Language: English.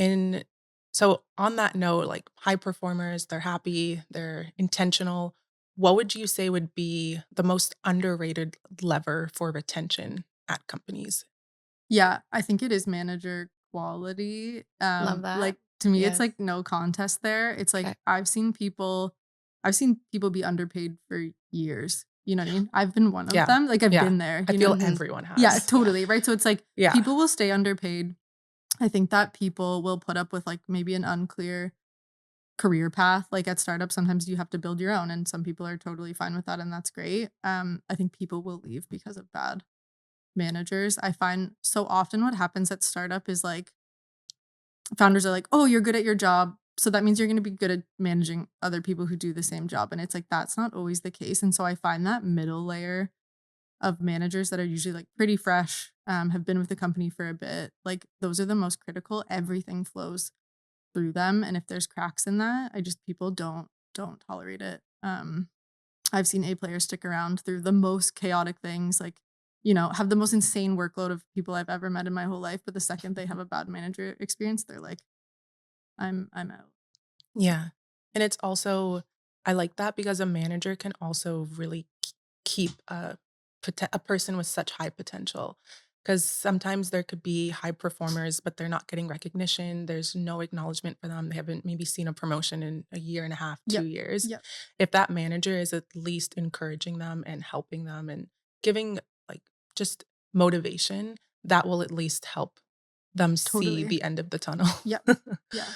And so on that note, like high performers, they're happy, they're intentional. What would you say would be the most underrated lever for retention at companies? Yeah, I think it is manager quality. Love that. Like, to me, it's, Yes. like, no contest there. It's, like, Okay. I've seen people be underpaid for years, you know what I mean? I've been one of Yeah. them, like, I've Yeah. been there, I you know? feel Mhm. everyone Yeah, has. Yeah. totally, right? So it's, like, Yeah. people will stay underpaid. I think that people will put up with, like, maybe an unclear career path. Like, at startups, sometimes you have to build your own, and some people are totally fine with that, and that's great. I think people will leave because of bad managers. I find so often what happens at startup is, like, founders are like, "Oh, you're good at your job, so that means you're gonna be good at managing other people who do the same job," and it's like, that's not always the case, and so I find that middle layer of managers that are usually, like, pretty fresh, have been with the company for a bit, like, those are the most critical. Everything flows through them, and if there's cracks in that, I just people don't tolerate it. I've seen A players stick around through the most chaotic things, like, have the most insane workload of people I've ever met in my whole life, but the second they have a bad manager experience, they're like, I'm out." Yeah. And it's also I like that because a manager can also really keep a person with such high potential. Because sometimes there could be high performers, but they're not getting recognition. There's no acknowledgement for them. They haven't maybe seen a promotion in a year and a half, Yep. 2 years. Yep. If that manager is at least encouraging them and helping them and giving like just motivation, that will at least help them see Totally. the end of the tunnel. Yep. Yeah.